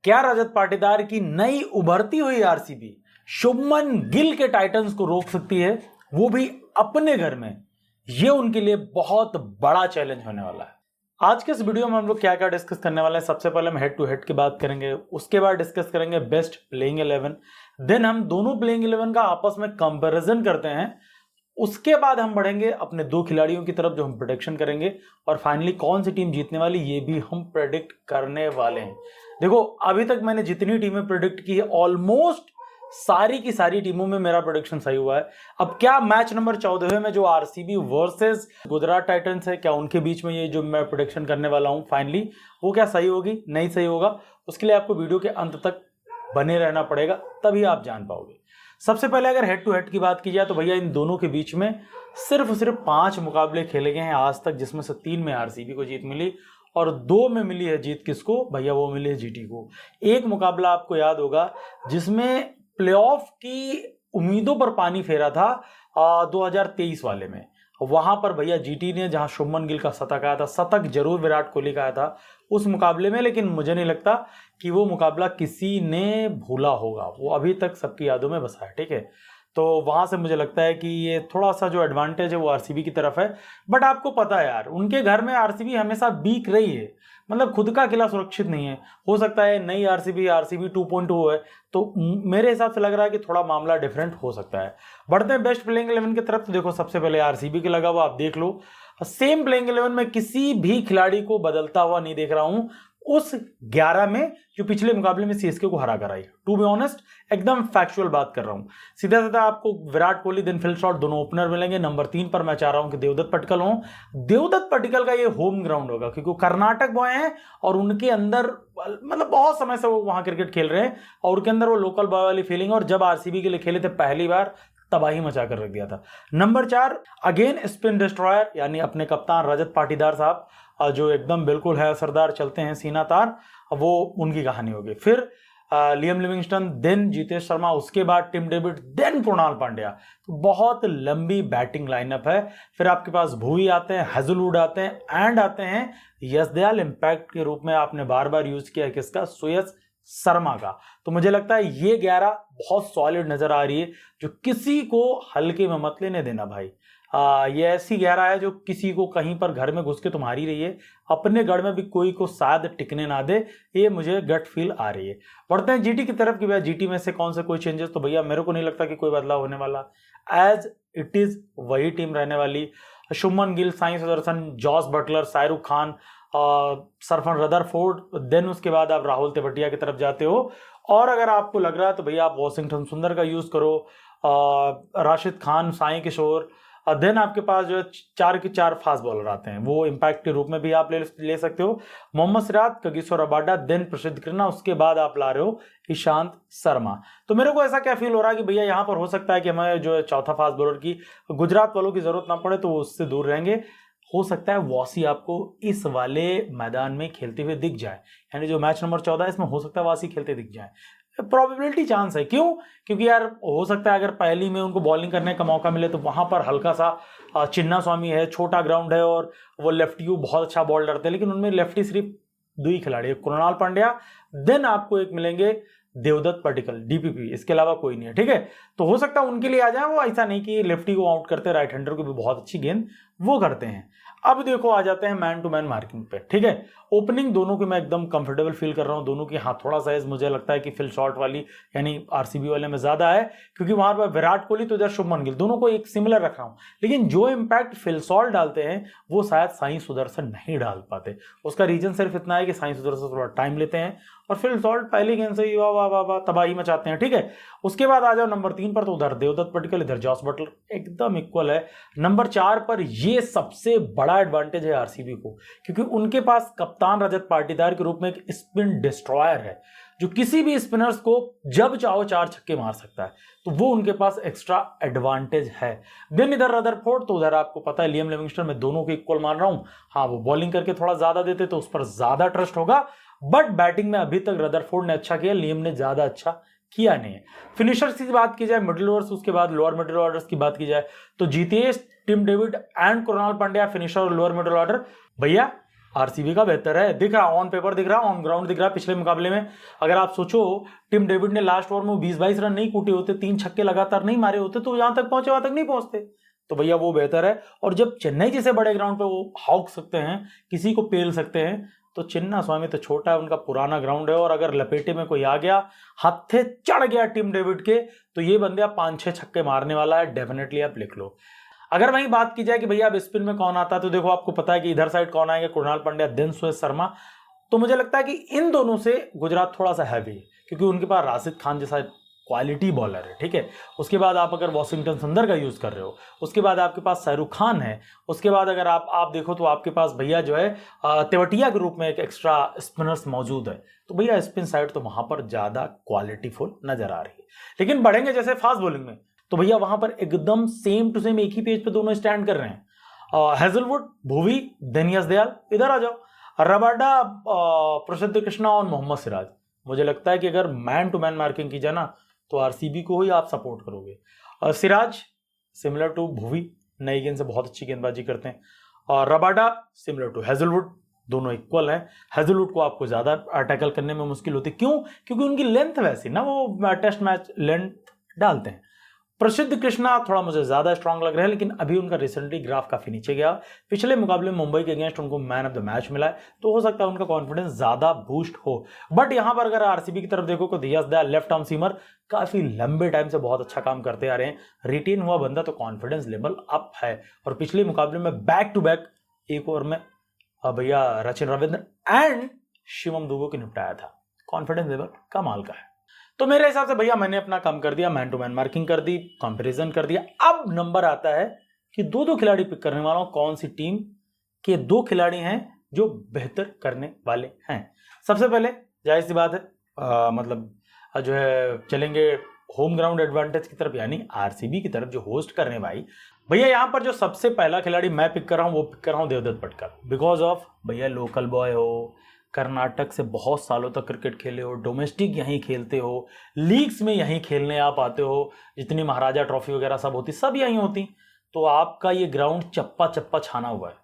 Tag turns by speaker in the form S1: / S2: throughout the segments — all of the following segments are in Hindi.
S1: क्या रजत पाटीदार की नई उभरती हुई आरसीबी शुभमन गिल के टाइटंस को रोक सकती है, वो भी अपने घर में? ये उनके लिए बहुत बड़ा चैलेंज होने वाला है। आज के इस वीडियो में हम लोग क्या क्या डिस्कस करने वाले हैं। सबसे पहले हम हेड टू हेड की बात करेंगे, उसके बाद डिस्कस करेंगे बेस्ट प्लेइंग 11, देन हम दोनों प्लेइंग 11 का आपस में कंपैरिजन करते हैं, उसके बाद हम बढ़ेंगे अपने दो खिलाड़ियों की तरफ जो हम प्रेडिक्शन करेंगे, और फाइनली कौन सी टीम जीतने वाली ये भी हम प्रेडिक्ट करने वाले हैं। देखो, अभी तक मैंने जितनी टीमें प्रेडिक्ट की है ऑलमोस्ट सारी की सारी टीमों में मेरा प्रेडिक्शन सही हुआ है। अब क्या मैच नंबर 14 में जो आरसीबी वर्सेस गुजरात टाइटंस है, क्या उनके बीच में ये जो मैं प्रेडिक्शन करने वाला हूं फाइनली वो क्या सही होगी नहीं सही होगा, उसके लिए आपको वीडियो के अंत तक बने रहना पड़ेगा, तभी आप जान पाओगे। सबसे पहले अगर हेड टू हेड की बात की जाए तो भैया इन दोनों के बीच में सिर्फ 5 मुकाबले खेले गए हैं आज तक, जिसमें से 3 में आरसीबी को जीत मिली और 2 में मिली है जीत किसको भैया, वो मिली है जीटी को। एक मुकाबला आपको याद होगा जिसमें प्लेऑफ की उम्मीदों पर पानी फेरा था 2023 वाले में, वहां पर भैया जीटी ने जहां शुभमन गिल का शतक आया था, शतक जरूर विराट कोहली का आया था उस मुकाबले में, लेकिन मुझे नहीं लगता कि वो मुकाबला किसी ने भूला होगा, वो अभी तक सबकी यादों में बसा है। ठीक है, तो वहां से मुझे लगता है कि ये थोड़ा सा जो एडवांटेज है वो आरसीबी की तरफ है। बट आपको पता है यार, उनके घर में आरसीबी हमेशा वीक रही है, मतलब खुद का किला सुरक्षित नहीं है। हो सकता है नई आरसीबी 2.0 है, तो मेरे हिसाब से लग रहा है कि थोड़ा मामला डिफरेंट हो सकता है। बढ़ते हैं बेस्ट प्लेइंग 11 की तरफ। तो देखो, सबसे पहले आरसीबी के लगा हुआ आप देख लो, सेम प्लेइंग 11 में किसी भी खिलाड़ी को बदलता हुआ नहीं देख रहा हूं उस 11 में जो पिछले मुकाबले में सीएसके को हरा कर आई। टू बी ऑनेस्ट, एकदम फैक्चुअल बात कर रहा हूं। सीधा सीधा आपको विराट कोहली दिन फिल शॉट दोनों ओपनर मिलेंगे। नंबर 3 पर मैं चाह रहा हूं कि देवदत्त पडिक्कल हो। देवदत्त पडिक्कल का ये होम ग्राउंड होगा क्योंकि वो कर्नाटक बॉय हैं और उनके अंदर मतलब बहुत समय से वो वहां क्रिकेट खेल रहे हैं और उनके अंदर वो लोकल बॉय वाली फीलिंग, और जब आरसीबी के लिए खेले थे पहली बार तबाही मचा कर रख दिया था। नंबर 4 अगेन स्पिन डिस्ट्रॉयर, यानी अपने कप्तान रजत पाटीदार साहब, जो एकदम बिल्कुल है सरदार, चलते हैं सीना तार, वो उनकी कहानी होगी। फिर Liam Livingstone, then Jitesh Sharma, उसके बाद Tim David, then Krunal Pandya. तो बहुत लंबी बैटिंग लाइनअप है। फिर आपके पास भुवी आते हैं, हैजलवुड आते हैं, एंड आते हैं यशदयाल इम्पैक्ट के रूप में आपने बार बार यूज किया किसका, सुयश शर्मा का। तो मुझे लगता है ये 11 बहुत सॉलिड नजर आ रही है, जो किसी को हल्के में मत लेने देना भाई। ये ऐसी 11 है जो किसी को कहीं पर घर में घुस के तुम्हारी रही है, अपने गढ़ में भी कोई को शायद टिकने ना दे, ये मुझे गट फील आ रही है। बढ़ते हैं जीटी की तरफ कि भैया जीटी में से कौन से कोई चेंजेस, तो भैया मेरे को नहीं लगता कि कोई बदलाव होने वाला, एज इट इज वही टीम रहने वाली। Shubman Gill, Sai Sudharsan, Jos Buttler, Shahrukh Khan, Sherfane Rutherford, then उसके बाद आप राहुल तेवतिया की तरफ जाते हो। और अगर आपको लग रहा है तो भैया आप वॉशिंगटन सुंदर का यूज करो, राशिद खान, साई किशोर, देन आपके पास जो 4 के 4 फास्ट बॉलर आते हैं, वो इम्पैक्ट के रूप में भी आप ले सकते हो। Mohammed Siraj, Kagiso Rabada, then Prasidh Krishna, उसके बाद आप ला रहे हो ईशांत शर्मा। तो मेरे को ऐसा क्या फील हो रहा है कि भैया यहाँ पर हो सकता है कि हमें जो चौथा फास्ट बॉलर की गुजरात वालों की जरूरत ना पड़े, तो वो उससे दूर रहेंगे। हो सकता है वासी आपको इस वाले मैदान में खेलते हुए दिख जाए, यानी जो मैच नंबर 14 है इसमें हो सकता है वासी खेलते दिख जाए। प्रोबेबिलिटी चांस है, क्यों? क्योंकि यार हो सकता है अगर पहली में उनको बॉलिंग करने का मौका मिले तो वहां पर हल्का सा चिन्ना स्वामी है, छोटा ग्राउंड है और वो लेफ्टी बहुत अच्छा बॉल डरते हैं, लेकिन उनमें लेफ्टी सिर्फ 2 ही खिलाड़ी है, कृणाल पांड्या, देन आपको एक मिलेंगे देवदत्त पडिक्कल, डीपीपी, इसके अलावा कोई नहीं है। ठीक है, तो हो सकता है उनके लिए आ जाए। वो ऐसा नहीं कि लेफ्टी को आउट करते, राइट हैंडर को भी बहुत अच्छी गेंद वो करते हैं। अब देखो आ जाते हैं मैन टू मैन मार्किंग पे। ठीक है, ओपनिंग दोनों की मैं एकदम कंफर्टेबल फील कर रहा हूं दोनों की। हाँ, थोड़ा सा मुझे लगता है कि फिल शॉट वाली यानी आरसीबी वाले में ज्यादा है, क्योंकि वहां पर विराट कोहली तो इधर शुभमन गिल, दोनों को एक सिमिलर रख रहा हूं, लेकिन जो इंपैक्ट फिल शॉट डालते हैं वो शायद साई सुदर्शन नहीं डाल पाते। उसका रीजन सिर्फ इतना है कि साई सुदर्शन थोड़ा टाइम लेते हैं और फिल शॉट पहली गेंद से ही वाह वाह वाह वाह तबाही मचाते हैं। ठीक है, उसके बाद आ जाओ नंबर 3 पर, तो उधर देवदत्त पडिक्कल, इधर जॉस बटलर, एकदम इक्वल है। नंबर 4 पर ये सबसे बड़ा एडवांटेज है आरसीबी को, क्योंकि उनके पास कप्तान रजत पाटीदार के रूप में एक स्पिन डिस्ट्रॉयर है, जो किसी भी स्पिनर्स को जब चाहो 4 छक्के मार सकता है, तो वो उनके पास एक्स्ट्रा एडवांटेज है। देन इधर रदरफोर्ड, तो उधर आपको पता है लियम लिविंगस्टन, मैं दोनों को इक्वल मान रहा हूं। हाँ, वो बॉलिंग करके थोड़ा ज्यादा देते तो उस पर ज्यादा ट्रस्ट होगा, बट बैटिंग में अभी तक रदरफोर्ड ने अच्छा किया, लियम ने ज्यादा अच्छा किया नहीं है। फिनिशर्स की बात की जाए, मिडिल ओवर्स, उसके बाद लोअर मिडिल ऑर्डर्स की बात की जाए, तो Jitesh, Tim David and Krunal Pandya finisher और लोअर मिडिल ऑर्डर। भैया आरसीबी का बेहतर है, दिख रहा, ऑन पेपर दिख रहा, ऑन ग्राउंड दिख रहा। पिछले मुकाबले में अगर आप सोचो टिम डेविड ने लास्ट ओवर में 20-22 रन नहीं कूटे होते, 3 छक्के लगातार नहीं मारे होते, तो जहां तक पहुंचे वहां तक नहीं पहुंचते। तो भैया वो बेहतर है। और जब चेन्नई जैसे बड़े ग्राउंड पे वो हॉक सकते हैं, किसी को पेल सकते हैं, तो चिन्ना स्वामी तो छोटा है, उनका पुराना ग्राउंड है। और अगर लपेटे में कोई आ गया, हत्थे चढ़ गया टिम डेविड के, तो ये बंदे 5-6 छक्के मारने वाला है, डेफिनेटली आप लिख लो। अगर वहीं बात की जाए कि भैया अब स्पिन में कौन आता है, तो देखो आपको पता है कि इधर साइड कौन आएंगे, कृणाल पांड्या देन सुरेश शर्मा। तो मुझे लगता है कि इन दोनों से गुजरात थोड़ा सा हैवी है, क्योंकि उनके पास राशिद खान जैसा क्वालिटी बॉलर है, ठीक है। उसके बाद आप अगर वॉशिंगटन सुंदर का यूज कर रहे हो, उसके बाद आपके पास शाहरुख खान है, उसके बाद अगर आप देखो तो आपके पास भैया जो है तेवतिया के रूप में एक एक्स्ट्रा स्पिनर्स मौजूद है। तो भैया स्पिन साइड तो वहां पर ज्यादा क्वालिटीफुल नजर आ रही है। लेकिन बढ़ेंगे जैसे फास्ट बॉलिंग में, तो भैया वहां पर एकदम सेम टू सेम एक ही पेज पे दोनों स्टैंड कर रहे हैं। हेजलवुड, भुवी, देनियस दयाल, इधर आ जाओ, रबाडा, प्रसिद्ध कृष्णा और मोहम्मद सिराज। मुझे लगता है कि अगर मैन टू मैन मार्किंग की जाए ना, तो आरसीबी को ही आप सपोर्ट करोगे। सिराज सिमिलर टू भुवी, नई गेंद से बहुत अच्छी गेंदबाजी करते हैं। और रबाडा सिमिलर टू हेजलवुड, दोनों इक्वल है। हेजलवुड को आपको ज्यादा टैकल करने में मुश्किल होती है, क्यों? क्योंकि उनकी लेंथ वैसी ना, वो टेस्ट मैच लेंथ डालते हैं। प्रसिद्ध कृष्णा थोड़ा मुझे ज्यादा स्ट्रांग लग रहा है, लेकिन अभी उनका रिसेंटली ग्राफ काफी नीचे गया। पिछले मुकाबले में मुंबई के अगेंस्ट उनको मैन ऑफ द मैच मिला है, तो हो सकता है उनका कॉन्फिडेंस ज्यादा बूस्ट हो। बट यहां पर अगर आरसीबी की तरफ देखो तो diyas Dayal left arm seamer काफी लंबे टाइम से बहुत अच्छा काम करते आ रहे हैं, रिटेन हुआ बंदा, तो कॉन्फिडेंस लेवल अप है। और पिछले मुकाबले में बैक टू बैक एक ओवर में भैया रचिन रविंद्र एंड शिवम दुबे को निपटाया था। कॉन्फिडेंस लेवल कमाल का है। तो मेरे हिसाब से भैया मैंने अपना काम कर दिया, मैन टू मैन मार्किंग कर दी, कंपैरिजन कर दिया। अब नंबर आता है कि दो खिलाड़ी पिक करने वाला हूं, कौन सी टीम के 2 खिलाड़ी हैं जो बेहतर करने वाले हैं। सबसे पहले जाहिर सी बात है मतलब जो है चलेंगे होम ग्राउंड एडवांटेज की तरफ, यानी आरसीबी की तरफ जो होस्ट करने भाई। भैया यहां पर जो सबसे पहला खिलाड़ी मैं पिक कर रहा हूं, वो पिक कर रहा हूं देवदत्त पडिक्कल। बिकॉज ऑफ भैया लोकल बॉय हो, कर्नाटक से बहुत सालों तक क्रिकेट खेले हो, डोमेस्टिक यहीं खेलते हो, लीग्स में यहीं खेलने आप आते हो, जितनी महाराजा ट्रॉफी वगैरह सब होती सब यहीं होती, तो आपका ये ग्राउंड चप्पा चप्पा छाना हुआ है।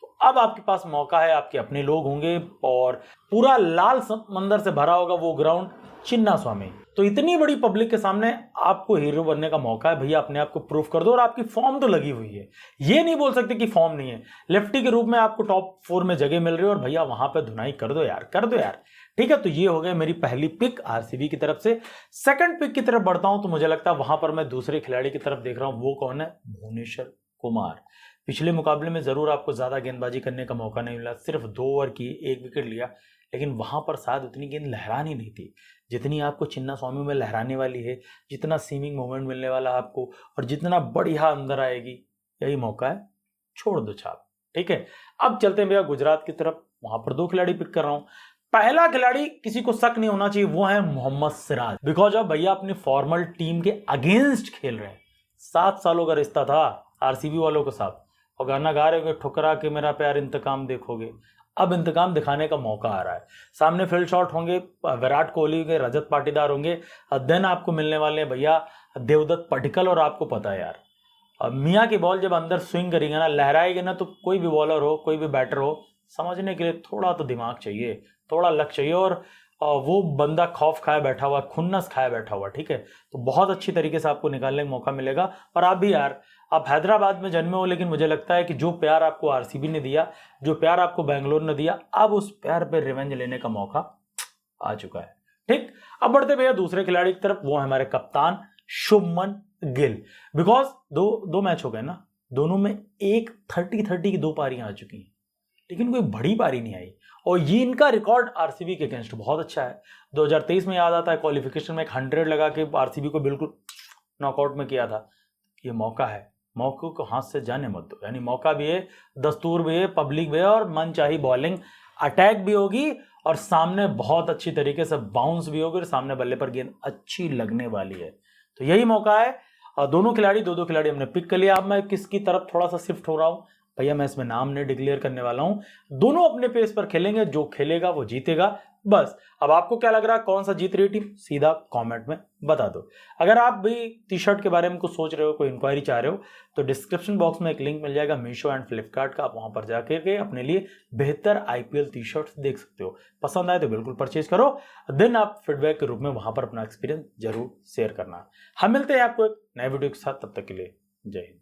S1: तो अब आपके पास मौका है, आपके अपने लोग होंगे और पूरा लाल समंदर से भरा होगा वो ग्राउंड, चिन्ना स्वामी। तो इतनी बड़ी पब्लिक के सामने आपको हीरो बनने का मौका है भैया, अपने आप को प्रूफ कर दो। और आपकी फॉर्म तो लगी हुई है, ये नहीं बोल सकते कि फॉर्म नहीं है। लेफ्टी के रूप में आपको टॉप 4 में जगह मिल रही है, और भैया वहां पे धुनाई कर दो यार, कर दो यार। ठीक है, तो ये हो गया मेरी पहली पिक आरसीबी की तरफ से। सेकंड पिक की तरफ बढ़ता हूं, तो मुझे लगता है वहां पर मैं दूसरे खिलाड़ी की तरफ देख रहा हूं, वो कौन है? भुवनेश्वर कुमार। पिछले मुकाबले में जरूर आपको ज्यादा गेंदबाजी करने का मौका नहीं मिला, सिर्फ 2 ओवर की 1 विकेट लिया, लेकिन वहां पर शायद उतनी गेंद लहरानी नहीं थी जितनी आपको चिन्ना स्वामी में लहराने वाली है, जितना सीमिंग मोमेंट मिलने वाला है आपको, और जितना बढ़िया अंदर आएगी। यही मौका है, छोड़ दो छाप। ठीक है, अब चलते हैं भैया गुजरात की तरफ। वहां पर 2 खिलाड़ी पिक कर रहा हूं। पहला खिलाड़ी किसी को शक नहीं होना चाहिए, वो है मोहम्मद सिराज। बिकॉज ऑफ भैया अपनी फॉर्मल टीम के अगेंस्ट खेल रहे हैं। 7 सालों का रिश्ता था आरसीबी वालों के साथ, और गाना गा रहे होंगे ठुकरा के मेरा प्यार इंतकाम देखोगे। अब इंतकाम दिखाने का मौका आ रहा है। सामने फील्ड शॉट होंगे, विराट कोहली के, रजत पाटीदार होंगे, देन आपको मिलने वाले हैं भैया देवदत्त पडिक्कल। और आपको पता है यार, मियाँ की बॉल जब अंदर स्विंग करेंगे ना, लहराएगी ना, तो कोई भी बॉलर हो, कोई भी बैटर हो, समझने के लिए थोड़ा तो दिमाग चाहिए, थोड़ा लक चाहिए। और वो बंदा खौफ खाया बैठा हुआ, खुन्नस खाया बैठा हुआ। ठीक है, तो बहुत अच्छी तरीके से आपको निकालने का मौका मिलेगा। और आप भी यार, आप हैदराबाद में जन्मे हो, लेकिन मुझे लगता है कि जो प्यार आपको आरसीबी ने दिया, जो प्यार आपको बेंगलोर ने दिया, अब उस प्यार पे रिवेंज लेने का मौका आ चुका है। ठीक, अब बढ़ते भैया दूसरे खिलाड़ी की तरफ, वो है हमारे कप्तान शुभमन गिल। बिकॉज दो मैच हो गए ना, दोनों में 30-30 की 2 पारियां आ चुकी हैं, लेकिन कोई बड़ी पारी नहीं आई। और ये इनका रिकॉर्ड आरसीबी के अगेंस्ट बहुत अच्छा है। 2023 में याद आता है क्वालिफिकेशन में 100 लगा के आरसीबी को बिल्कुल नॉकआउट में किया था। ये मौका है, मौके को हाथ से जाने मत दो। यानी मौका भी है, दस्तूर भी है, पब्लिक भी है, और मन चाही बॉलिंग अटैक भी होगी, और सामने बहुत अच्छी तरीके से बाउंस भी होगी, और सामने बल्ले पर गेंद अच्छी लगने वाली है। तो यही मौका है। दोनों खिलाड़ी, 2 खिलाड़ी हमने पिक कर लिया। अब मैं किसकी तरफ थोड़ा सा शिफ्ट हो रहा हूं भैया, मैं इसमें नाम नहीं डिक्लेयर करने वाला हूं। दोनों अपने पेस पर खेलेंगे, जो खेलेगा वो जीतेगा। बस अब आपको क्या लग रहा है, कौन सा जीत रही टीम, सीधा कमेंट में बता दो। अगर आप भी टी शर्ट के बारे में कुछ सोच रहे हो, कोई इंक्वायरी चाह रहे हो, तो डिस्क्रिप्शन बॉक्स में एक लिंक मिल जाएगा मीशो एंड फ्लिपकार्ट का, आप वहां पर जाकर के अपने लिए बेहतर आईपीएल टी शर्ट देख सकते हो। पसंद आए तो बिल्कुल परचेज करो, देन आप फीडबैक के रूप में वहां पर अपना एक्सपीरियंस जरूर शेयर करना। हम मिलते हैं आपको एक नए वीडियो के साथ, तब तक के लिए जय हिंद।